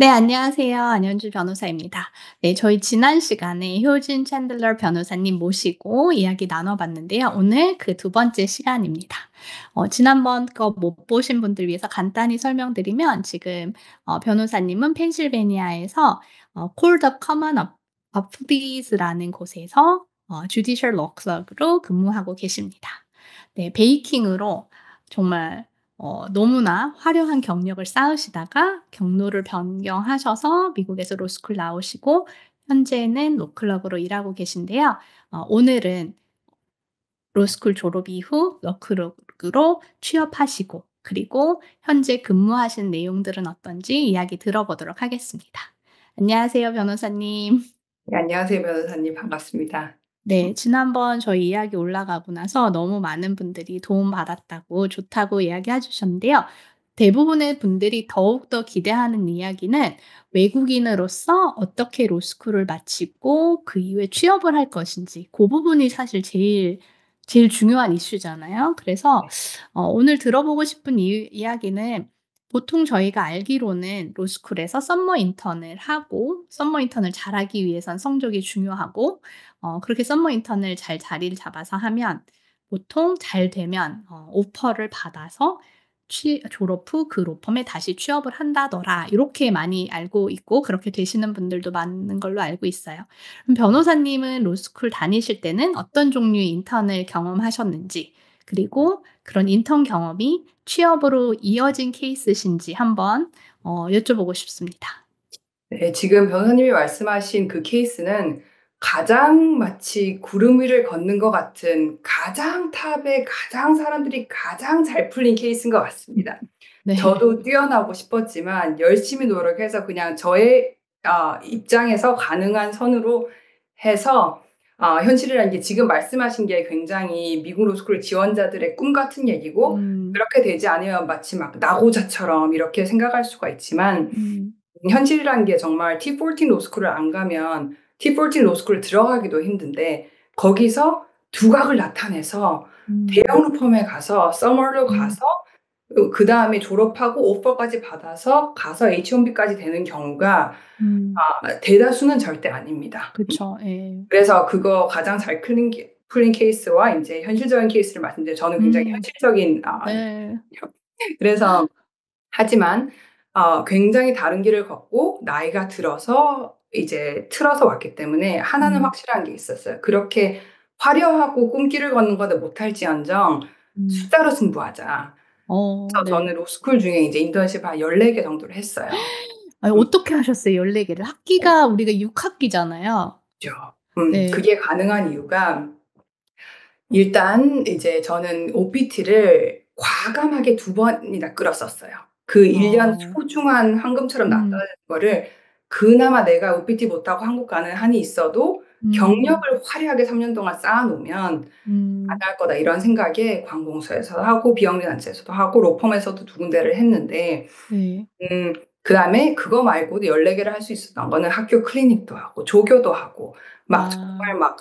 네, 안녕하세요. 안현주 변호사입니다. 네, 저희 지난 시간에 효진 챈들러 변호사님 모시고 이야기 나눠봤는데요. 오늘 그 두 번째 시간입니다. 지난번 거 못 보신 분들 위해서 간단히 설명드리면 지금 변호사님은 펜실베니아에서 Court of Common Pleas라는 곳에서 주디셜 럭석으로 근무하고 계십니다. 네, 베이킹으로 정말 너무나 화려한 경력을 쌓으시다가 경로를 변경하셔서 미국에서 로스쿨 나오시고 현재는 로클럽으로 일하고 계신데요. 오늘은 로스쿨 졸업 이후 로클럽으로 취업하시고 그리고 현재 근무하신 내용들은 어떤지 이야기 들어보도록 하겠습니다. 안녕하세요, 변호사님. 네, 안녕하세요, 변호사님. 반갑습니다. 네. 지난번 저희 이야기 올라가고 나서 너무 많은 분들이 도움받았다고 좋다고 이야기해 주셨는데요. 대부분의 분들이 더욱더 기대하는 이야기는 외국인으로서 어떻게 로스쿨을 마치고 그 이후에 취업을 할 것인지 그 부분이 사실 제일 중요한 이슈잖아요. 그래서 네. 오늘 들어보고 싶은 이야기는 보통 저희가 알기로는 로스쿨에서 서머 인턴을 하고 서머 인턴을 잘하기 위해선 성적이 중요하고 그렇게 서머 인턴을 잘 자리를 잡아서 하면 보통 잘 되면 오퍼를 받아서 졸업 후 그 로펌에 다시 취업을 한다더라. 이렇게 많이 알고 있고 그렇게 되시는 분들도 많은 걸로 알고 있어요. 그럼 변호사님은 로스쿨 다니실 때는 어떤 종류의 인턴을 경험하셨는지 그리고 그런 인턴 경험이 취업으로 이어진 케이스신지 한번 여쭤보고 싶습니다. 네, 지금 변호사님이 말씀하신 그 케이스는 가장 마치 구름 위를 걷는 것 같은 가장 탑에 가장 사람들이 가장 잘 풀린 케이스인 것 같습니다. 네. 저도 뛰어나고 싶었지만 열심히 노력해서 그냥 저의 입장에서 가능한 선으로 해서 현실이라는 게 지금 말씀하신 게 굉장히 미국 로스쿨 지원자들의 꿈 같은 얘기고 음. 그렇게 되지 않으면 마치 막 낙오자처럼 이렇게 생각할 수가 있지만 음. 현실이라는 게 정말 T14 로스쿨을 안 가면 T14 로스쿨을 들어가기도 힘든데 거기서 두각을 나타내서 음. 대형 로펌에 가서 서머로 음. 가서 그다음에 졸업하고 오퍼까지 받아서 가서 H1B까지 되는 경우가 음. 대다수는 절대 아닙니다. 그쵸. 예. 그래서 그거 가장 잘 풀린 케이스와 인제 현실적인 케이스를 말씀드려요. 저는 굉장히 음. 현실적인 네. 그래서 하지만 굉장히 다른 길을 걷고 나이가 들어서 이제 틀어서 왔기 때문에 하나는 음. 확실한 게 있었어요. 그렇게 화려하고 꿈길을 걷는 거는 못할지언정 음. 숫자로 승부하자. 그래서 네. 저는 로스쿨 중에 이제 인턴십 한 14개 정도를 했어요. 아니 음 어떻게 하셨어요 14 개를? 학기가 우리가 6 학기잖아요. 그죠. 네. 그게 가능한 이유가 일단 이제 저는 OPT를 과감하게 2번이나 끌었었어요. 그 1년 어. 소중한 황금처럼 음. 나눠야 되는 거를 그나마 내가 OPT 못 하고 한국 가는 한이 있어도 음. 경력을 화려하게 3년 동안 쌓아 놓으면 음. '가능할 거다.' 이런 생각에 관공서에서도 하고 비영리 단체에서도 하고 로펌에서도 2 군데를 했는데 네. 그다음에 그거 말고도 14 개를 할 수 있었던 거는 학교 클리닉도 하고 조교도 하고 막 아. 정말 막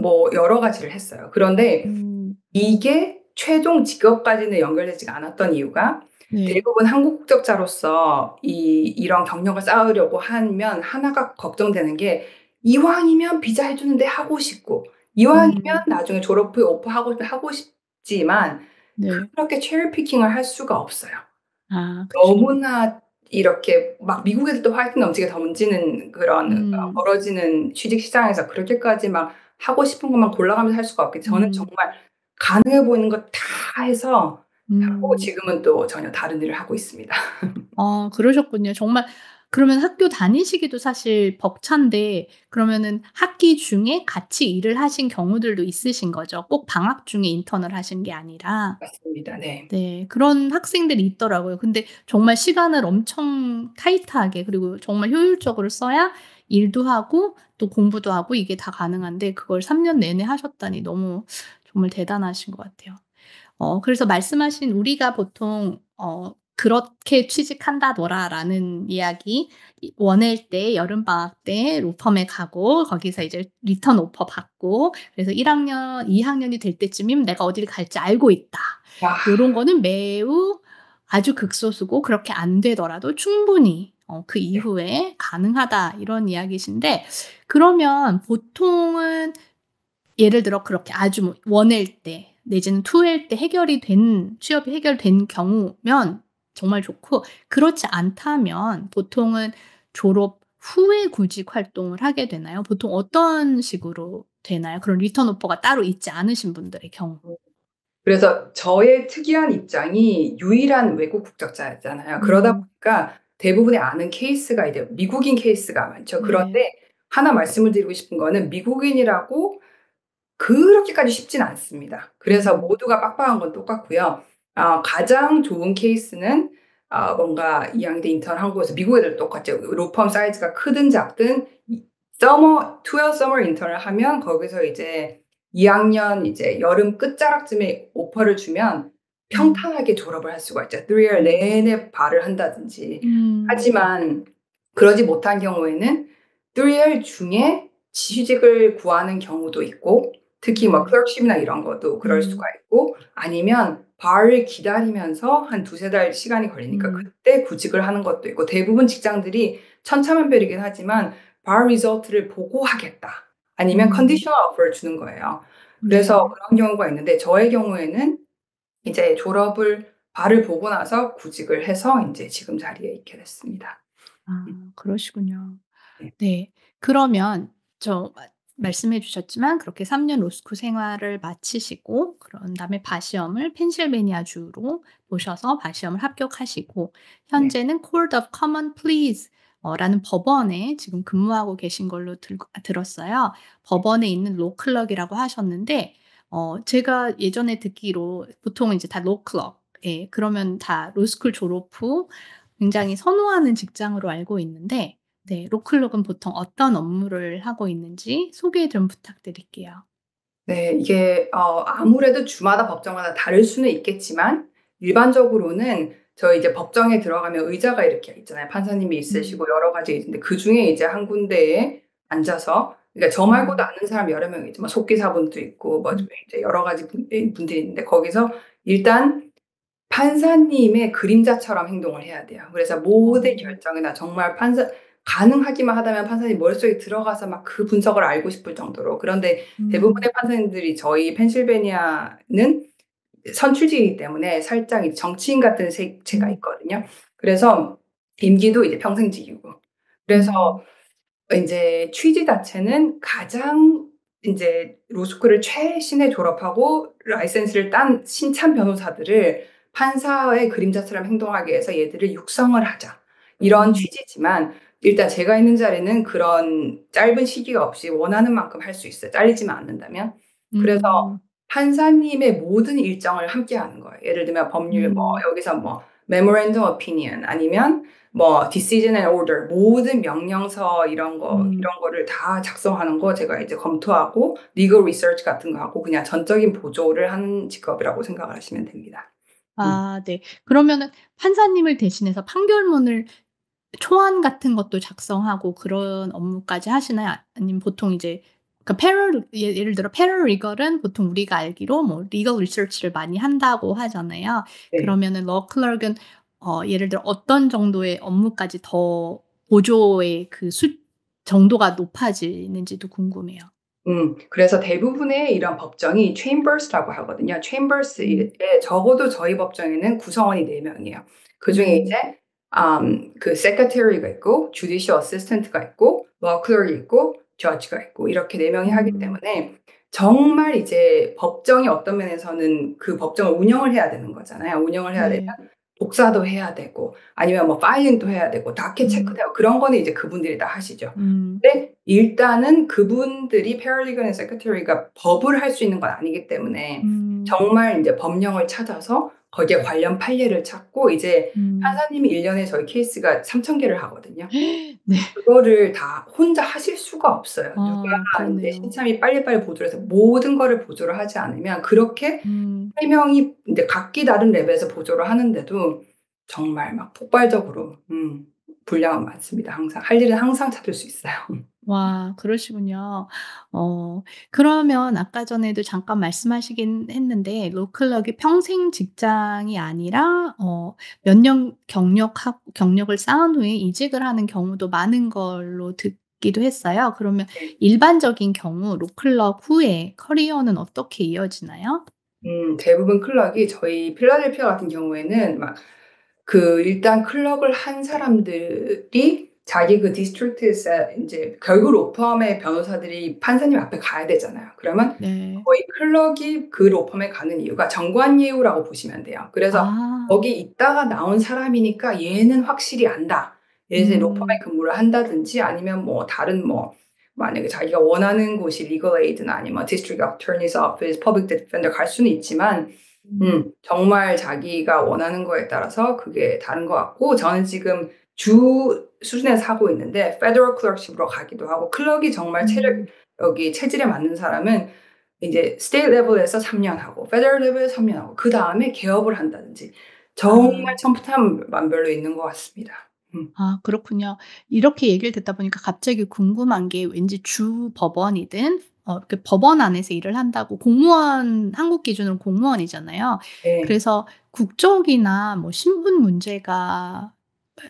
뭐 여러 가지를 했어요. 그런데 음. 이게 최종 직업까지는 연결되지가 않았던 이유가 네. 대부분 한국 국적자로서 이런 경력을 쌓으려고 하면 하나가 걱정되는 게 이왕이면 비자 해 주는데 하고 싶고 이왕이면 음. 나중에 졸업 후에 오퍼하고 싶으면 하고 싶지만 네. 그렇게 체리 피킹을 할 수가 없어요. 아 그쵸. 너무나 이렇게 막 미국 애들도 화이팅 넘치게 던지는 그런 음. 벌어지는 취직 시장에서 그렇게까지 막 하고 싶은 것만 골라가면서 할 수가 없겠지. 저는 음. 정말 가능해 보이는 거 다 해서 하고 음. 지금은 또 전혀 다른 일을 하고 있습니다. 아 그러셨군요. 정말 그러면 학교 다니시기도 사실 벅찬데 그러면은 학기 중에 같이 일을 하신 경우들도 있으신 거죠? 꼭 방학 중에 인턴을 하신 게 아니라. 맞습니다. 네. 네. 그런 학생들이 있더라고요. 근데 정말 시간을 엄청 타이트하게 그리고 정말 효율적으로 써야 일도 하고 또 공부도 하고 이게 다 가능한데 그걸 3년 내내 하셨다니 너무 정말 대단하신 것 같아요. 그래서 말씀하신 우리가 보통 "그렇게 취직한다더라."라는 이야기 원일 때 여름방학 때 로펌에 가고 거기서 이제 리턴 오퍼 받고 그래서 1 학년, 2 학년이 될 때쯤이면 '내가 어디를 갈지 알고 있다.' 아 요런 거는 매우 아주 극소수고 그렇게 안 되더라도 충분히 그 네. 이후에 가능하다 이런 이야기신데 그러면 보통은 예를 들어 그렇게 아주 뭐 1일 때 내지는 2일 때 해결이 된 취업이 해결된 경우면 정말 좋고 그렇지 않다면 보통은 졸업 후에 구직 활동을 하게 되나요? 보통 어떤 식으로 되나요? 그런 리턴 오퍼가 따로 있지 않으신 분들의 경우. 그래서 저의 특이한 입장이 유일한 외국 국적자였잖아요. 그러다 음. 보니까 대부분의 아는 케이스가 이제 미국인 케이스가 많죠. 네. 그런데 하나 말씀을 드리고 싶은 거는 미국인이라고 그렇게까지 쉽진 않습니다. 그래서 음. 모두가 빡빡한 건 똑같고요. 가장 좋은 케이스는 뭔가 2 학년 때 인턴 한국에서 미국 애들도 똑같죠. 로펌 사이즈가 크든 작든 이 서머 12 서머 인턴을 하면 거기서 이제 2 학년 이제 여름 끝자락쯤에 오퍼를 주면 음. 평탄하게 졸업을 할 수가 있죠. 3 year 내내 발을 한다든지. 음. 하지만 그러지 못한 경우에는 3 year 중에 취직을 구하는 경우도 있고 특히 뭐 네. 클럭십이나 이런 것도 그럴 수가 음. 있고 아니면 바를 기다리면서 한 2-3달 시간이 걸리니까 음. 그때 구직을 하는 것도 있고 대부분 직장들이 천차만별이긴 하지만 bar result를 보고 하겠다. 아니면 음. conditional offer를 주는 거예요. 그래서 네. 그런 경우가 있는데 저의 경우에는 이제 졸업을 발을 보고 나서 구직을 해서 인제 지금 자리에 있게 됐습니다. 음 그러시군요. 네. 네. 그러면 말씀해 주셨지만 그렇게 3년 로스쿨 생활을 마치시고 그런 다음에 바시험을 펜실베니아주로 보셔서 바시험을 합격하시고 네. 현재는 Court of Common Pleas 라는 법원에 지금 근무하고 계신 걸로 들었어요. 법원에 있는 로클럭이라고 하셨는데 제가 예전에 듣기로 보통은 이제 다 로클럭 예 그러면 다 로스쿨 졸업 후 굉장히 선호하는 직장으로 알고 있는데 네. 로클록은 보통 어떤 업무를 하고 있는지 소개 좀 부탁드릴게요. 네. 이게 아무래도 주마다 법정마다 다를 수는 있겠지만 일반적으로는 저희 이제 법정에 들어가면 의자가 이렇게 있잖아요. 판사님이 음. 있으시고 여러 가지 있는데 그중에 이제 한 군데에 앉아서 그러니까 저 말고도 음. 아는 사람 여러 명 있지만 속기사분도 있고 뭐 음. 이제 여러 가지 분들이 있는데 거기서 일단 판사님의 그림자처럼 행동을 해야 돼요. 그래서 모든 어. 결정이나 정말 판사 가능하기만 하다면 판사님 머릿속에 들어가서 막 그 분석을 알고 싶을 정도로. 그런데 음. 대부분의 판사님들이 저희 펜실베니아는 선출직이기 때문에 살짝 이 정치인 같은 색채가 음. 있거든요. 그래서 임기도 이제 평생직이고. 그래서 음. 인제 취지 자체는 가장 인제 로스쿨을 최신에 졸업하고 라이센스를 딴 신참 변호사들을 판사의 그림자처럼 행동하게 해서 얘들을 육성을 하자. 이런 음. 취지지만 일단 제가 있는 자리는 그런 짧은 시기가 없이 원하는 만큼 할 수 있어요, 잘리지만 않는다면. 그래서 음. 판사님의 모든 일정을 함께 하는 거예요. 예를 들면 법률 뭐 음. 여기서 뭐 memorandum opinion 아니면 뭐 decision and order 모든 명령서 음. 이런 거를 다 작성하는 거 제가 이제 검토하고 legal research 같은 거 하고 그냥 전적인 보조를 하는 직업이라고 생각을 하시면 됩니다. 음. 네. 그러면은 판사님을 대신해서 판결문을 초안 같은 것도 작성하고 그런 업무까지 하시나요? 아니면 보통 이제 그러니까 예를 들어 패러리걸은 보통 우리가 알기로 뭐 리걸 리서치를 많이 한다고 하잖아요. 네. 그러면은 러 클럭은 예를 들어 어떤 정도의 업무까지 더 보조의 그 정도가 높아지는지도 궁금해요. 그래서 대부분의 이런 법정이 chambers라고 하거든요. chambers에 음. 적어도 저희 법정에는 구성원이 4 명이에요. 그중에 이제 음. 그 secretary가 있고 judicial assistant가 있고 law clerk이 있고 judge가 있고 이렇게 4 명이 하기 음. 때문에 정말 이제 법정이 어떤 면에서는 그 법정을 운영을 해야 되는 거잖아요. 운영을 해야 되면 네. 복사도 해야 되고 아니면 뭐 파일링도 해야 되고 다켓 체크도 음. 하고 그런 거는 이제 그분들이 다 하시죠. 음. 근데 일단은 그분들이 paralegal and secretary가 법을 할 수 있는 건 아니기 때문에 음. 정말 인제 법령을 찾아서 거기에 관련 판례를 찾고 이제 음. 판사님이 1 년에 저희 케이스가 3,000 개를 하거든요. 네. 그거를 다 혼자 하실 수가 없어요. 누가 인제 그러네요. 신참이 빨리빨리 보조를 해서 모든 거를 보조를 하지 않으면 그렇게 음. 3 명이 인제 각기 다른 레벨에서 보조를 하는데도 정말 막 폭발적으로 분량은 많습니다 항상. 할 일은 항상 찾을 수 있어요. 와 그러시군요. 어 그러면 아까 전에도 잠깐 말씀하시긴 했는데 로클럭이 평생 직장이 아니라 몇 년 경력을 쌓은 후에 이직을 하는 경우도 많은 걸로 듣기도 했어요. 그러면 네. 일반적인 경우 로클럭 후에 커리어는 어떻게 이어지나요? 대부분 클럭이 저희 필라델피아 같은 경우에는 막 일단 클럭을 한 사람들이 자기 그 디스트릭트에서 인제 결국 로펌의 변호사들이 판사님 앞에 가야 되잖아요. 그러면 네. 거의 클럭이 그 로펌에 가는 이유가 정관예우라고 보시면 돼요. 그래서 아. 거기 있다가 나온 사람이니까 얘는 확실히 안다. 얘는 로펌에 음. 근무를 한다든지 아니면 뭐 다른 뭐 만약에 자기가 원하는 곳이 리걸 에이드나 아니면 디스트릭트 어터니스 오피스, 퍼블릭 디펜더 갈 수는 있지만 음. 정말 자기가 원하는 거에 따라서 그게 다른 것 같고 저는 지금 주 수준에서 하고 있는데 페더럴 클럭십으로 가기도 하고 클럭이 정말 음. 여기 체질에 맞는 사람은 이제 스테이트 레벨에서 3년 하고 페더럴 레벨에서 3년 하고 그다음에 개업을 한다든지 정말 아. 천차만별로 있는 것 같습니다. 음. 아 그렇군요. 이렇게 얘기를 듣다 보니까 갑자기 궁금한 게 왠지 주 법원이든 이렇게 법원 안에서 일을 한다고 공무원 한국 기준으로 공무원이잖아요. 네. 그래서 국적이나 뭐 신분 문제가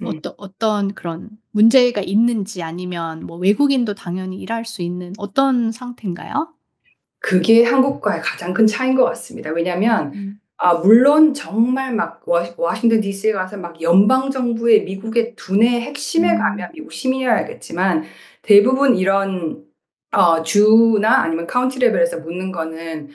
음. 어떤 그런 문제가 있는지 아니면 뭐 외국인도 당연히 일할 수 있는 어떤 상태인가요? 그게 한국과의 가장 큰 차이인 것 같습니다. 왜냐하면 음. 물론 정말 막 워싱턴 DC에 가서 막 연방 정부의 미국의 두뇌의 핵심에 가면 음. 미국 시민이어야겠지만 대부분 이런 주나 아니면 카운티 레벨에서 묻는 거는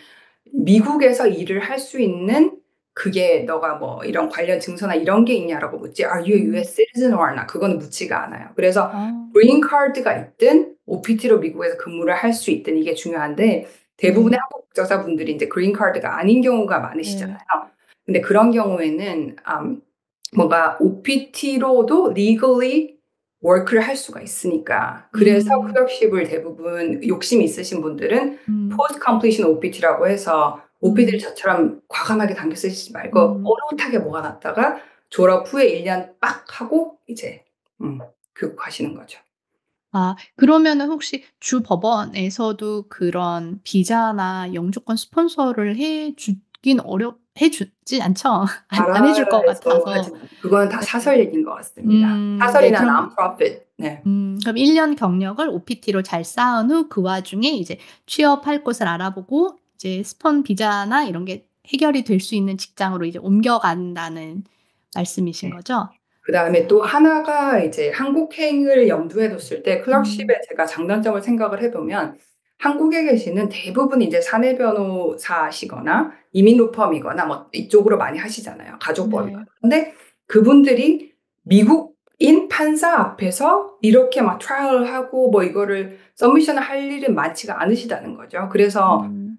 미국에서 일을 할 수 있는 그게 "너가 뭐 이런 관련 증서나 이런 게 있냐?"라고 묻지 "Are you a 음. US citizen or not?" 그거는 묻지가 않아요. 그래서 아. 그린 카드가 있든 OPT로 미국에서 근무를 할 수 있든 이게 중요한데 대부분의 네. 한국 국적자분들이 인제 그린 카드가 아닌 경우가 많으시잖아요. 네. 근데 그런 경우에는 뭔가 OPT로도 legally work를 할 수가 있으니까. 그래서 음. 클럭십을 대부분 욕심이 있으신 분들은 음. post completion OPT라고 해서 OPT를 음. 저처럼 과감하게 당겨 쓰시지 말고 음. 어긋하게 모아 놨다가 졸업 후에 1년 빡 하고 이제 귀국하시는 거죠. 아 그러면은 혹시 주 법원에서도 그런 비자나 영주권 스폰서를 해 주진 않죠? 안 해줄 것 나라에서 같아서. 하지만 그거는 다 네. 사설 얘기인 것 같습니다. 네 사설이나 그럼 non-profit. 네. 그럼 1년 경력을 OPT로 잘 쌓은 후 그 와중에 이제 취업할 곳을 알아보고 이제 스폰 비자나 이런 게 해결이 될 수 있는 직장으로 이제 옮겨간다는 말씀이신 네. 거죠? 그다음에 또 하나가 이제 한국행을 염두에 뒀을 때 음. 클럭십의 제가 장단점을 생각을 해 보면 한국에 계시는 대부분 이제 사내 변호사시거나 이민 로펌이거나 뭐 이쪽으로 많이 하시잖아요, 가족법이거나. 네. 근데 그분들이 미국인 판사 앞에서 이렇게 막 트라이얼을 하고 뭐 이거를 서미션을 할 일은 많지가 않으시다는 거죠. 그래서 음.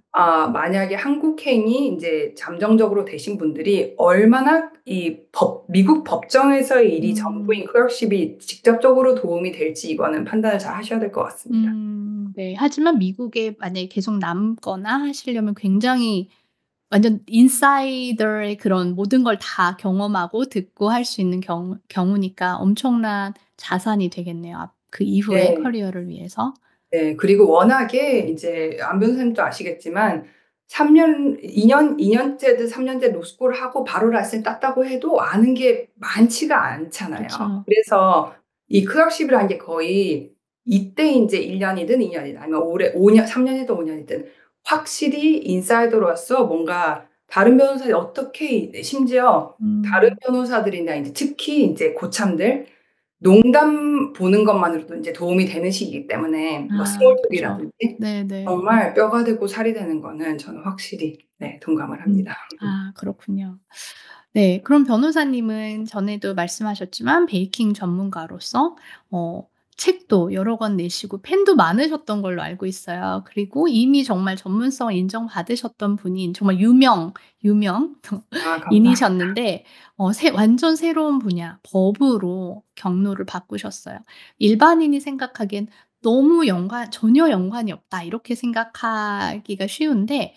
만약에 한국행이 인제 잠정적으로 되신 분들이 얼마나 미국 법정에서의 일이 음. 전부인 클럭십이 직접적으로 도움이 될지 이거는 판단을 잘 하셔야 될 것 같습니다. 네. 하지만 미국에 만약에 계속 남거나 하시려면 굉장히 완전 인사이더의 그런 모든 걸 다 경험하고 듣고 할 수 있는 경우니까 엄청난 자산이 되겠네요. 그 이후의 네. 커리어를 위해서. 네. 그리고 워낙에 이제 안 변호사님도 아시겠지만 2 년째든 3 년째 로스쿨을 하고 바로 라이센스 땄다고 해도 아는 게 많지가 않잖아요. 그쵸. 그래서 이 클럭십이라는 게 거의 이때 인제 1 년이든 2 년이든 아니면 올해 5 년 3 년이든 5 년이든 확실히 인사이더로서 뭔가 다른 변호사들이 어떻게 심지어 다른 음. 변호사들이나 인제 특히 인제 고참들 농담 보는 것만으로도 인제 도움이 되는 시기이기 때문에 뭐 스몰 아 그쵸. 톡이라든지 네네. 정말 뼈가 되고 살이 되는 거는 저는 확실히 네 동감을 합니다. 아 그렇군요. 네. 그럼 변호사님은 전에도 말씀하셨지만 베이킹 전문가로서 어 책도 여러 권 내시고 팬도 많으셨던 걸로 알고 있어요. 그리고 이미 정말 전문성을 인정받으셨던 분인 정말 유명 아 감사합니다. 인이셨는데 완전 새로운 분야 법으로 경로를 바꾸셨어요. 일반인이 생각하기엔 '너무 전혀 연관이 없다.' 이렇게 생각하기가 쉬운데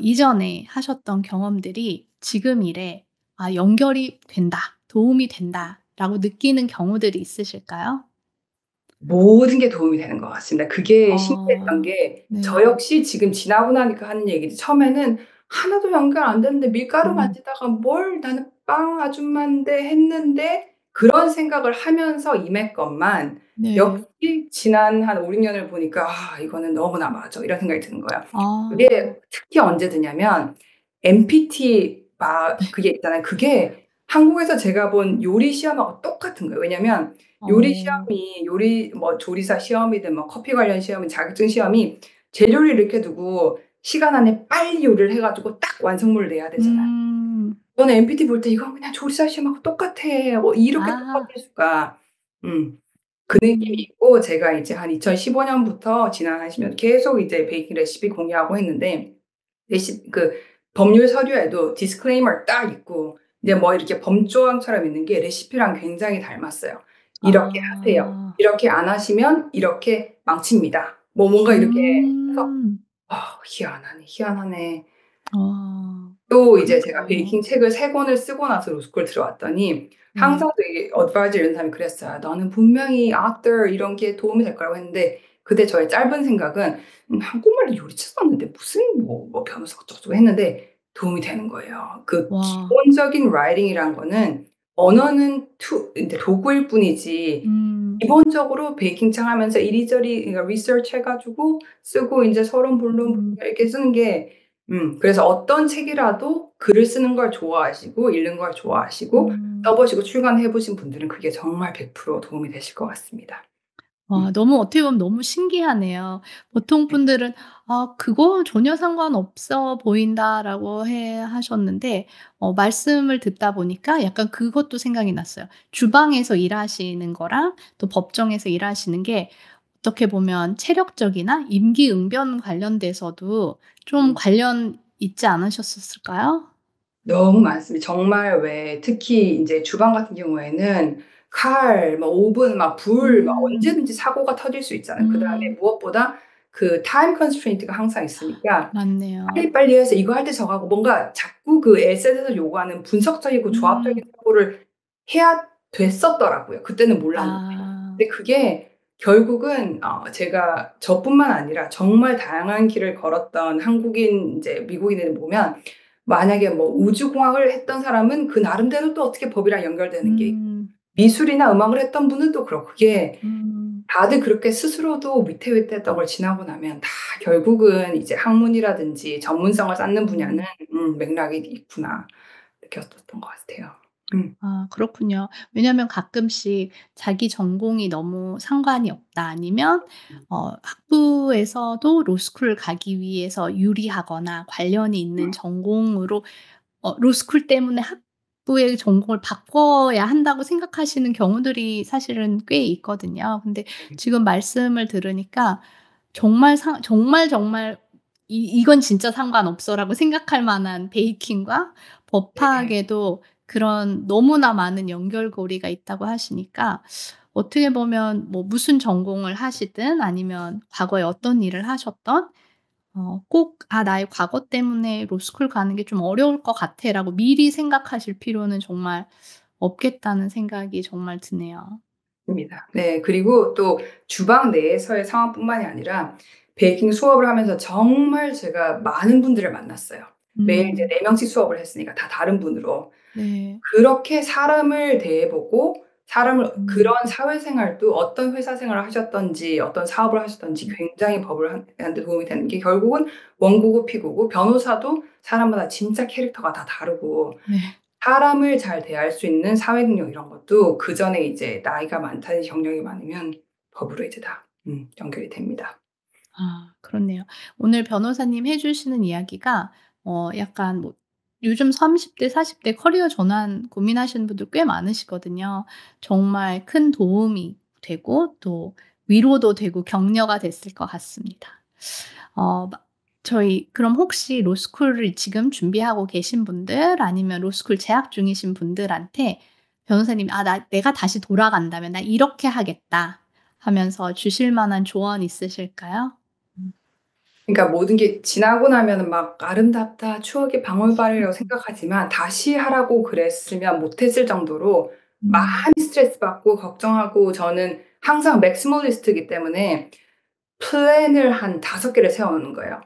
이전에 하셨던 경험들이 지금 일에 '아 연결이 된다. 도움이 된다.'라고 느끼는 경우들이 있으실까요? 모든 게 도움이 되는 것 같습니다. 그게 신기했던 어. 게 저 네. 역시 지금 지나고 나니까 하는 얘기지 처음에는 하나도 연결 안 됐는데 밀가루 음. 만지다가 '뭘 나는 빵 아줌마인데.' 했는데 그런 생각을 하면서 임했건만 네. 역시 지난 한 5-6 년을 보니까 '아 이거는 너무나 맞아.' 이런 생각이 드는 거예요. 아. 그게 특히 언제 드냐면 MPT 네. 그게 있잖아요. 그게 한국에서 제가 본 요리 시험하고 똑같은 거예요. 왜냐면 요리 어. 시험이 요리 뭐 조리사 시험이든 뭐 커피 관련 시험이 자격증 시험이 재료를 이렇게 두고 시간 안에 빨리 요리를 해 가지고 딱 완성물을 내야 되잖아요. 음. 저는 MPT 볼 때 '이건 그냥 조리사 시험하고 똑같아. 이렇게 아. 똑같을 수가.' 음. 그 느낌이 음. 있고 제가 이제 한 2015 년부터 지난 한 10년 계속 이제 베이킹 레시피 공유하고 했는데 그 법률 서류에도 디스클레이머 딱 있고 이제 뭐 이렇게 범조항처럼 있는 게 레시피랑 굉장히 닮았어요. "이렇게 하세요. 아. 이렇게 안 하시면 이렇게 망칩니다." 뭐 뭔가 이렇게 해서 음. 희한하네, 희한하네. 아. 또 이제 제가 그러게요. 베이킹 책을 3 권을 쓰고 나서 로스쿨 들어왔더니 네. 항상 되게 어드바이저 이런 사람이 그랬어요. "너는 분명히 author 이런 게 도움이 될 거라고." 했는데 그때 저의 짧은 생각은 한국말로 요리쳐 썼는데 무슨 뭐 변호사 어쩌고저쩌고 했는데 도움이 되는 거예요. 그 와. 기본적인 라이팅이란 거는 언어는 인제 도구일 뿐이지 음. 기본적으로 베이킹장 하면서 이리저리 그러니까 리서치 해 가지고 쓰고 인제 서론 본론 음. 이렇게 쓰는 게 그래서 어떤 책이라도 글을 쓰는 걸 좋아하시고 읽는 걸 좋아하시고 써 음. 보시고 출간해 보신 분들은 그게 정말 100% 도움이 되실 것 같습니다. 와 음. 너무 어떻게 보면 너무 신기하네요. 보통 네. 분들은 "아 그거 전혀 상관없어 보인다."라고 하셨는데 말씀을 듣다 보니까 약간 그것도 생각이 났어요. 주방에서 일하시는 거랑 또 법정에서 일하시는 게 어떻게 보면 체력적이나 임기응변 관련돼서도 좀 음. 관련 있지 않으셨을까요? 너무 많습니다. 정말 왜 특히 인제 주방 같은 경우에는 칼, 뭐 오븐, 막 불 막 음. 언제든지 사고가 터질 수 있잖아요. 그다음에 음. 무엇보다 그 타임 컨스트레인트가 항상 있으니까 맞네요. 빨리빨리 해서 이거 할 때 저거 하고 뭔가 자꾸 그 에셋에서 요구하는 분석적이고 조합적인 음. 사고를 해야 됐었더라고요. 그때는 몰랐는데. 아. 근데 그게 결국은 제가 저뿐만 아니라 정말 다양한 길을 걸었던 한국인 인제 미국인을 보면 만약에 뭐 우주공학을 했던 사람은 그 나름대로 또 어떻게 법이랑 연결되는 게 있고 음. 미술이나 음악을 했던 분은 또 그렇고 그게 음. 다들 그렇게 스스로도 위태위태했던 걸 지나고 나면 다 결국은 이제 학문이라든지 전문성을 쌓는 분야는 음. '맥락이 있구나.' 느꼈었던 것 같아요. 음. 아 그렇군요. 왜냐하면 가끔씩 자기 전공이 너무 상관이 없다 아니면 학부에서도 로스쿨 가기 위해서 유리하거나 관련이 있는 전공으로 로스쿨 때문에 학부의 전공을 바꿔야 한다고 생각하시는 경우들이 사실은 꽤 있거든요. 근데 지금 말씀을 들으니까 정말 이건 진짜 상관없어."라고 생각할 만한 베이킹과 네. 법학에도 그런 너무나 많은 연결고리가 있다고 하시니까 어떻게 보면 뭐 무슨 전공을 하시든 아니면 과거에 어떤 일을 하셨든 꼭 '아 나의 과거 때문에 로스쿨 가는 게 좀 어려울 것 같아.'라고 미리 생각하실 필요는 정말 없겠다는 생각이 정말 드네요. 입니다. 네. 그리고 또 주방 내에서의 상황뿐만이 아니라 베이킹 수업을 하면서 정말 제가 많은 분들을 만났어요. 매일 이제 음. 4 명씩 수업을 했으니까 다 다른 분으로. 네. 그렇게 사람을 대해 보고 사람을 음. 그런 사회생활도 어떤 회사 생활을 하셨든지 어떤 사업을 하셨든지 음. 굉장히 법을 하는 데 도움이 되는 게 결국은 원고고 피고고 변호사도 사람마다 진짜 캐릭터가 다 다르고 네. 사람을 잘 대할 수 있는 사회 능력 이런 것도 그전에 이제 나이가 많다든지 경력이 많으면 법으로 이제 다 연결이 됩니다. 아 그렇네요. 오늘 변호사님 해 주시는 이야기가 약간 뭐 요즘 30 대 40대 커리어 전환 고민하시는 분들 꽤 많으시거든요. 정말 큰 도움이 되고 또 위로도 되고 격려가 됐을 것 같습니다. 마 저희 그럼 혹시 로스쿨을 지금 준비하고 계신 분들 아니면 로스쿨 재학 중이신 분들한테 변호사님이 내가 다시 돌아간다면 나 이렇게 하겠다.' 하면서 주실 만한 조언 있으실까요? 음. 그러니까 모든 게 지나고 나면은 막 '아름답다. 추억의 방울빨이'라고 생각하지만 다시 하라고 그랬으면 못 했을 정도로 많이 음. 스트레스 받고 걱정하고 저는 항상 맥시멀리스트이기 때문에 플랜을 한 5개를 세워 놓는 거예요.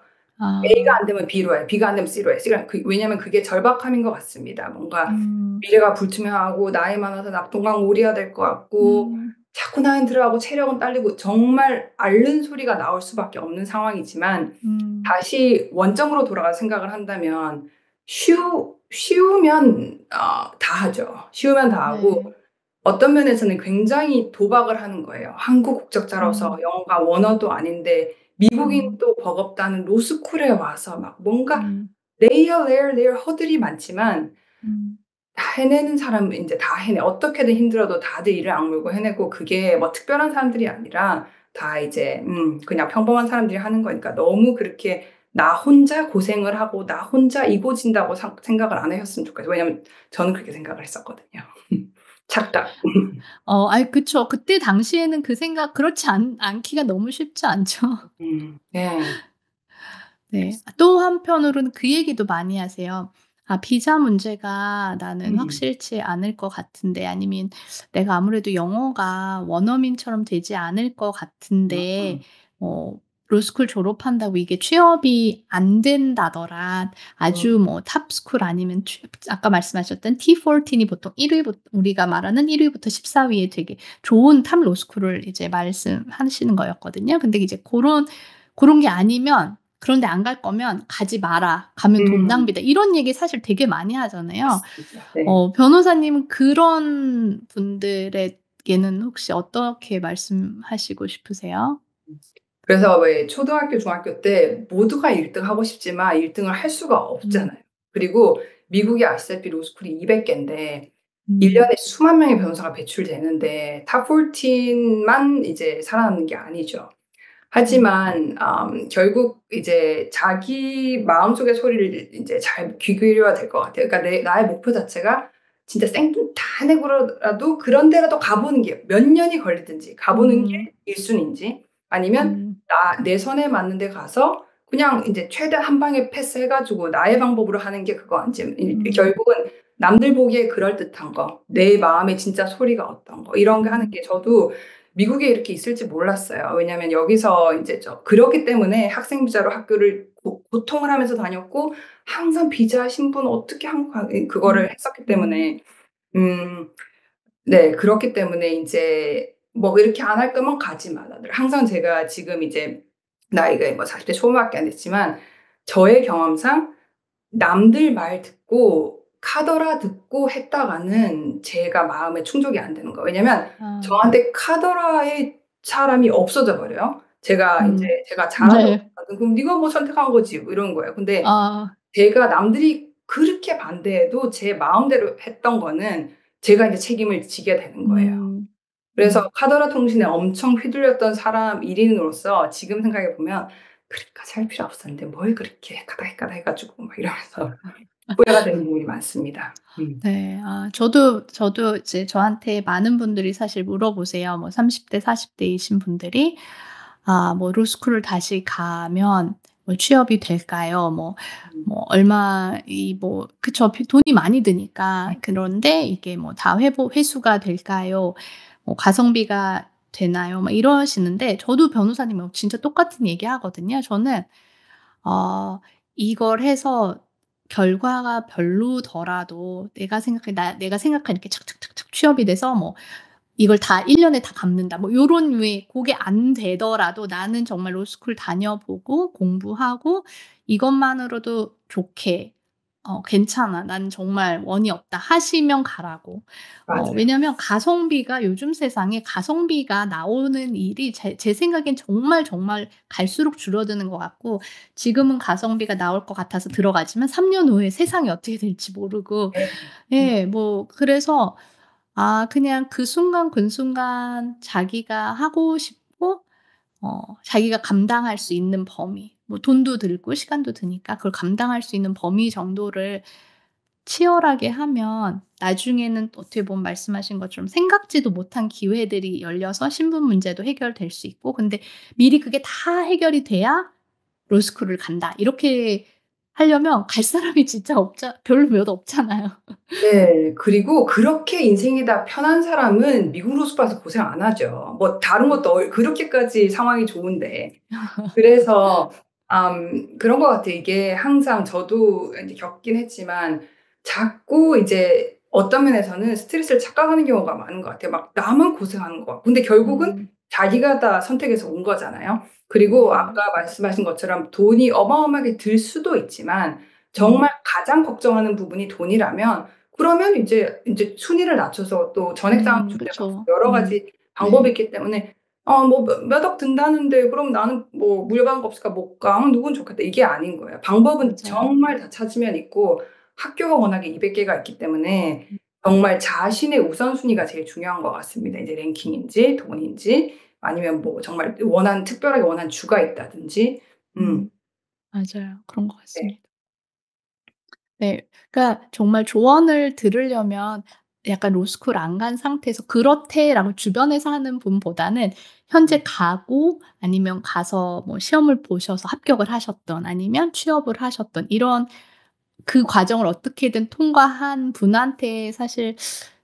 A가 아. 안 되면 B로 해. B가 안 되면 C로 해. 왜냐면 그게 절박함인 것 같습니다. 뭔가 음. 미래가 불투명하고 나이 많아서 낙동강울이어야 될 것 같고 음. 자꾸 나이는 들어가고 체력은 딸리고 정말 앓는 소리가 나올 수밖에 없는 상황이지만 음. 다시 원점으로 돌아가서 생각을 한다면 쉬우면 다 하죠. 쉬우면 다 하고 네. 어떤 면에서는 굉장히 도박을 하는 거예요. 한국 국적자라서 음. 영어가 원어도 아닌데 미국인 음. 또 버겁다는 로스쿨에 와서 막 뭔가 음. 레이어 허들이 많지만 음. 다 해내는 사람은 인제 다 해내. 어떻게든 힘들어도 다들 이를 악물고 해내고 그게 뭐 특별한 사람들이 아니라 다 이제 그냥 평범한 사람들이 하는 거니까 너무 그렇게 나 혼자 고생을 하고 나 혼자 이고진다고 생각을 안 하셨으면 좋겠어요. 왜냐면 저는 그렇게 생각을 했었거든요. 착각. 아이 그쵸. 그때 당시에는 그 생각 그렇지 않기가 너무 쉽지 않죠. 네. 네. 또 한편으로는 그 얘기도 많이 하세요. "아 비자 문제가 나는 음. 확실치 않을 것 같은데." 아니면 "내가 아무래도 영어가 원어민처럼 되지 않을 것 같은데 음. 로스쿨 졸업한다고 이게 취업이 안 된다더라." 음. 아주 뭐 탑스쿨 아니면 아까 말씀하셨던 T14이 보통 1 위부터 우리가 말하는 1 위부터 14 위에 되게 좋은 탑 로스쿨을 이제 말씀하시는 거였거든요. 근데 이제 고런 게 아니면 "그런 데 안 갈 거면 가지 마라. 가면 돈 음. 낭비다." 이런 얘기 사실 되게 많이 하잖아요. 맞습니다. 네. 변호사님은 그런 분들에게는 혹시 어떻게 말씀하시고 싶으세요? 그래서 왜 초등학교, 중학교 때 모두가 1등 하고 싶지만 1 등을 할 수가 음. 없잖아요. 그리고 미국이 아시다시피 로스쿨이 200 개인데 1 음. 년에 수만 명의 변호사가 배출되는데 탑 14만 이제 살아남는 게 아니죠. 음. 하지만 결국 이제 자기 마음속의 소리를 인제 잘 귀 기울여야 될 것 같아요. 그러니까 나의 목표 자체가 진짜 생돈 다 내고라도 그런 데라도 가 보는 게 몇 년이 걸리든지 가 보는 게 음. 1 순위인지 아니면 음. 내 선에 맞는 데 가서 그냥 인제 최대한 한 방에 패스해 가지고 나의 방법으로 하는 게 그건지 음. 결국은 남들 보기에 그럴듯한 거, 내 마음의 진짜 소리가 어떤 거 이런 거 하는 음. 게 저도 미국에 이렇게 있을지 몰랐어요. 왜냐면 여기서 인제 그렇기 때문에 학생 비자로 학교를 고통을 하면서 다녔고 항상 비자 신분 어떻게 한국 음. 그거를 했었기 음. 때문에 음 네 그렇기 때문에 인제 뭐 "이렇게 안 할 거면 가지 마 다들." 항상 제가 지금 이제 나이가 뭐 40대 초반밖에 안 됐지만 저의 경험상 남들 말 듣고 카더라 듣고 했다가는 제가 마음에 충족이 안 되는 거예요. 왜냐면 아. 저한테 카더라의 사람이 없어져 버려요. 음. 제가 잘하든 네. 못하든 "그럼 네가 뭐 선택한 거지." 뭐 이런 거예요. 근데 아. 제가 남들이 그렇게 반대해도 제 마음대로 했던 거는 제가 이제 책임을 지게 되는 거예요. 음. 그래서 음. 카더라 통신에 엄청 휘둘렸던 사람 1 인으로서 지금 생각해 보면 '그렇게까지 할 필요 없었는데 뭘 그렇게 까다했까다 해 가지고.' 막 이러면서 후회가 되는 부분이 많습니다. 네. 저도 이제 저한테 많은 분들이 사실 물어보세요. 뭐 30 대 40 대이신 분들이 뭐 "로스쿨을 다시 가면 뭐 취업이 될까요?" 음. 얼마 그쵸. 돈이 많이 드니까. 그런데 이게 뭐 "다 회수가 될까요? 가성비가 되나요?" 막 이러시는데 저도 변호사님하고 진짜 똑같은 얘기하거든요. 저는 이걸 해서 결과가 별로더라도 내가 생각한 이렇게 착착착착 취업이 돼서 뭐 이걸 다 1 년에 다 갚는다. 뭐 요런 왜 고게 안 되더라도 나는 정말 로스쿨 다녀보고 공부하고 이것만으로도 좋게 "괜찮아. 난 정말 원이 없다." 하시면 가라고. 맞아요. 왜냐면 가성비가 요즘 세상에 가성비가 나오는 일이 제 생각엔 정말, 정말 갈수록 줄어드는 것 같고 지금은 가성비가 나올 것 같아서 들어가지만 3년 후에 세상이 어떻게 될지 모르고 네. 음. 예 그래서 그냥 그 순간 그 순간 자기가 하고 싶고 자기가 감당할 수 있는 범위 돈도 들고 시간도 드니까 그걸 감당할 수 있는 범위 정도를 치열하게 하면 나중에는 어떻게 보면 말씀하신 것처럼 생각지도 못한 기회들이 열려서 신분 문제도 해결될 수 있고 근데 미리 그게 다 해결이 돼야 '로스쿨을 간다.' 이렇게 하려면 갈 사람이 진짜 없자 별로 몇 없잖아요. 네. 그리고 그렇게 인생이 다 편한 사람은 미국 로스쿨 가서 고생 안 하죠. 뭐 다른 것도 그렇게까지 상황이 좋은데. 그래서 그런 것 같아요. 이게 항상 저도 인제 겪긴 했지만 자꾸 이제 어떤 면에서는 스트레스를 착각하는 경우가 많은 것 같아요. 막 나만 고생하는 것 같고. 근데 결국은 음. 자기가 다 선택해서 온 거잖아요. 그리고 네. 아까 말씀하신 것처럼 돈이 어마어마하게 들 수도 있지만 정말 음. 가장 걱정하는 부분이 돈이라면 그러면 인제 순위를 낮춰서 또 전액 상환 주는 방법 그쵸. 여러 가지 방법이 네. 있기 때문에 뭐 몇 억 든다는데 그럼 나는 뭐 물어봐는 없으니까 못 가. 누군 좋겠다. 이게 아닌 거예요. 방법은 맞아요. 정말 다 찾으면 있고 학교가 워낙에 200 개가 있기 때문에 음. 정말 자신의 우선순위가 제일 중요한 것 같습니다. 이제 랭킹인지 돈인지 아니면 뭐 정말 특별하게 원하는 주가 있다든지. 음. 맞아요. 그런 것 네. 같습니다. 네. 그러니까 정말 조언을 들으려면 약간 로스쿨 안 간 상태에서 "그렇대."라고 주변에서 하는 분보다는 현재 네. 가고 아니면 가서 뭐 시험을 보셔서 합격을 하셨든 아니면 취업을 하셨든 이런 그 과정을 어떻게든 통과한 분한테 사실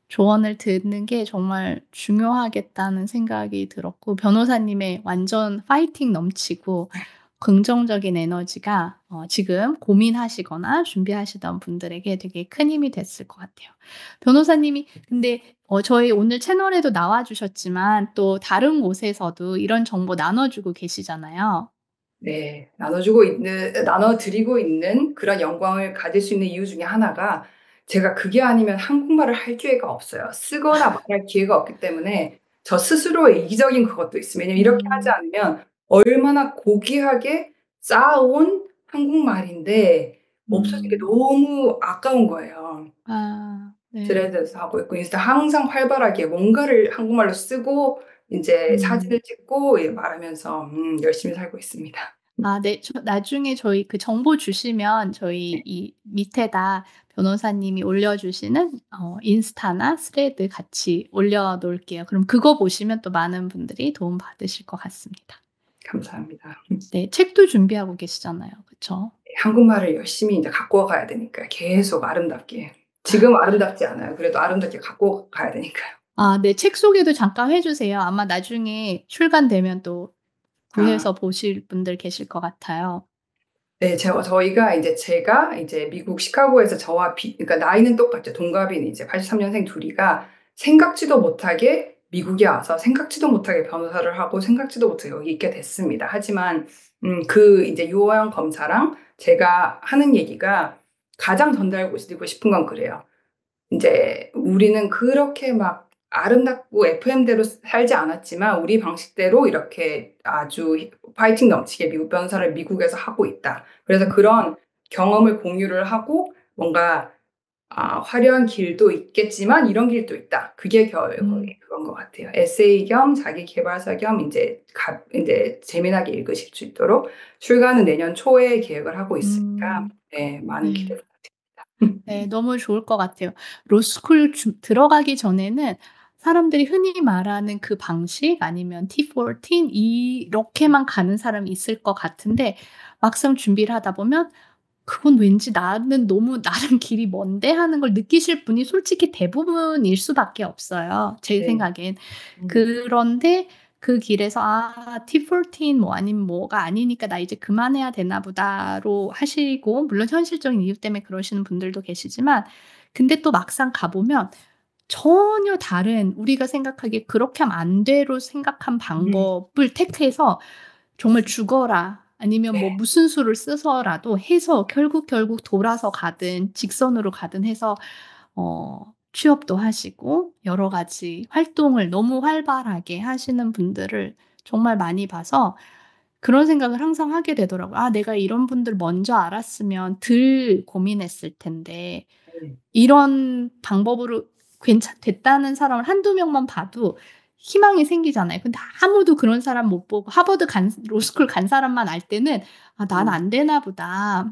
조언을 듣는 게 정말 중요하겠다는 생각이 들었고, 변호사님의 완전 파이팅 넘치고 긍정적인 에너지가 지금 고민하시거나 준비하시던 분들에게 되게 큰 힘이 됐을 것 같아요. 변호사님이 근데 저희 오늘 채널에도 나와 주셨지만 또 다른 곳에서도 이런 정보 나눠 주고 계시잖아요. 네. 나눠 드리고 있는 그런 영광을 가질 수 있는 이유 중에 하나가 제가 그게 아니면 한국말을 할 기회가 없어요. 쓰거나 말할 기회가 없기 때문에 저 스스로의 이기적인 그것도 있습니다. 왜냐면 이렇게 하지 음. 않으면 얼마나 고귀하게 쌓아온 한국말인데 없어지는 게 음. 너무 아까운 거예요. 아 네. 드레드에서 하고 있고 인스타 항상 활발하게 뭔가를 한국말로 쓰고 인제 음. 사진을 찍고 예 말하면서 열심히 살고 있습니다. 아 네. 나중에 저희 그 정보 주시면 저희 네. 이 밑에다 변호사님이 올려주시는 인스타나 스레드 같이 올려 놓을게요. 그럼 그거 보시면 또 많은 분들이 도움 받으실 것 같습니다. 감사합니다. 네. 책도 준비하고 계시잖아요. 그쵸? 한국말을 열심히 인제 갖고 가야 되니까 계속 아름답게. 지금 아름답지 않아요. 그래도 아름답게 갖고 가야 되니까요. 아 네. 책 소개도 잠깐 해 주세요. 아마 나중에 출간되면 또 아 구해서 보실 분들 계실 것 같아요. 네. 저희가 인제 제가 이제 미국 시카고에서 저와 그러니까 나이는 똑같죠. 동갑인 이제 83 년생 둘이가 생각지도 못하게 미국에 와서 생각지도 못하게 변호사를 하고 생각지도 못하게 여기 있게 됐습니다. 하지만 그 이제 요양 검사랑 제가 하는 얘기가 가장 전달하고 드리고 싶은 건 그래요. 인제 우리는 그렇게 막 아름답고 FM대로 살지 않았지만 우리 방식대로 이렇게 아주 파이팅 넘치게 미국 변호사를 미국에서 하고 있다. 그래서 그런 경험을 공유를 하고 뭔가 화려한 길도 있겠지만 이런 길도 있다. 그게 거의 음. 그건 것 같아요. 에세이 겸 자기 계발서 겸 인제 재미나게 읽으실 수 있도록 출간은 내년 초에 계획을 하고 있으니까 음. 네 많은 기대 네. 부탁드립니다. 네. 너무 좋을 것 같아요. 로스쿨 들어가기 전에는 사람들이 흔히 말하는 그 방식 아니면 T14 이렇게만 가는 사람이 있을 것 같은데 막상 준비를 하다 보면 '그건 왠지 나는 너무 나랑 길이 먼데.' 하는 걸 느끼실 분이 솔직히 대부분일 수밖에 없어요, 제 네. 생각엔. 음. 그런데 그 길에서 '아 T14 뭐 아니면 뭐가 아니니까 나 이제 그만해야 되나 보다.'로 하시고, 물론 현실적인 이유 때문에 그러시는 분들도 계시지만 근데 또 막상 가 보면 전혀 다른, 우리가 생각하기에 '그렇게 하면 안 돼.'로 생각한 음. 방법을 택해서 정말 죽어라 아니면 뭐 네. 무슨 수를 써서라도 해서 결국 돌아서 가든 직선으로 가든 해서 취업도 하시고 여러 가지 활동을 너무 활발하게 하시는 분들을 정말 많이 봐서 그런 생각을 항상 하게 되더라고요. '아 내가 이런 분들 먼저 알았으면 덜 고민했을 텐데.' 네. 이런 방법으로 됐다는 사람을 한두 명만 봐도 희망이 생기잖아요. 근데 아무도 그런 사람 못 보고 하버드 로스쿨 간 사람만 알 때는 '아 난 음. 안 되나 보다.'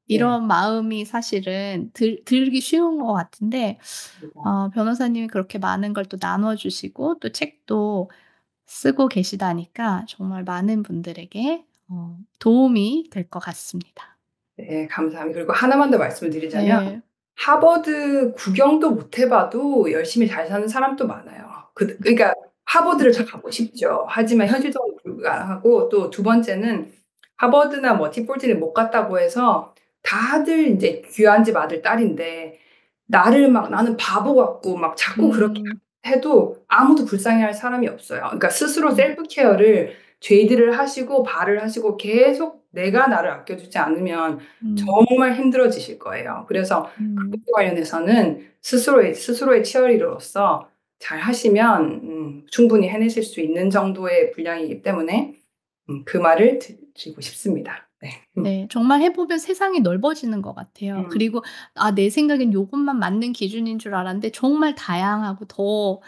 네. 이런 마음이 사실은 들기 쉬운 것 같은데 맞습니다. 변호사님이 그렇게 많은 걸 또 나눠 주시고 또 책도 쓰고 계시다니까 정말 많은 분들에게 도움이 될 것 같습니다. 네 감사합니다. 그리고 하나만 더 말씀을 드리자면 네. 하버드 구경도 못 해 봐도 열심히 잘 사는 사람도 많아요. 그러니까 하버드를 다 그쵸. 가고 싶죠. 하지만 현실적으로 불가하고 또 두 번째는 하버드나 뭐 티폴티를 못 갔다고 해서 다들 인제 귀한 집 아들, 딸인데 나를 막 나는 바보 같고 막 자꾸 그렇게 음. 해도 아무도 불쌍해할 사람이 없어요. 그러니까 스스로 음. 셀프 케어를 죄들을 하시고 발을 하시고 계속 내가 나를 아껴주지 않으면 음. 정말 힘들어지실 거예요. 그래서 음. 그것 관련해서는 스스로의 치어리더로서 잘하시면 충분히 해내실 수 있는 정도의 분량이기 때문에 그 말을 드리고 싶습니다. 네. 네. 정말 해 보면 세상이 넓어지는 것 같아요. 음 그리고 내 생각엔 요것만 맞는 기준인 줄 알았는데 정말 다양하고 더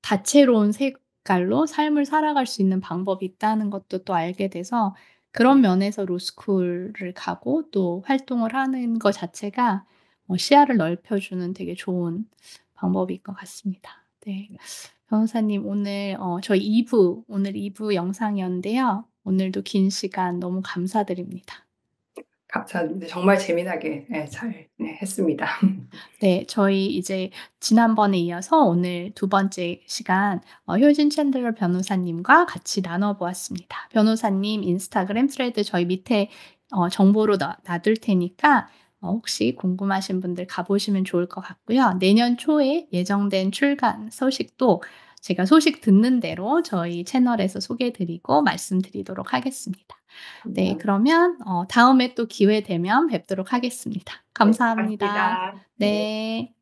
다채로운 색깔로 삶을 살아갈 수 있는 방법이 있다는 것도 또 알게 돼서 그런 네. 면에서 로스쿨을 가고 또 활동을 하는 것 자체가 시야를 넓혀 주는 되게 좋은 방법일 것 같습니다. 네. 변호사님 오늘 저희 2부 오늘 2부 영상이었는데요. 오늘도 긴 시간 너무 감사드립니다. 감사합니다. 정말 재미나게 예 잘 네 했습니다. 네. 저희 이제 지난번에 이어서 오늘 두 번째 시간 효진 챈들러 변호사님과 같이 나눠 보았습니다. 변호사님 인스타그램 스레드 저희 밑에 정보로 놔둘 테니까 혹시 궁금하신 분들 가 보시면 좋을 것 같고요. 내년 초에 예정된 출간 소식도 제가 소식 듣는 대로 저희 채널에서 소개해 드리고 말씀드리도록 하겠습니다. 네. 감사합니다. 그러면 다음에 또 기회 되면 뵙도록 하겠습니다. 네 감사합니다. 고맙습니다. 네. 네.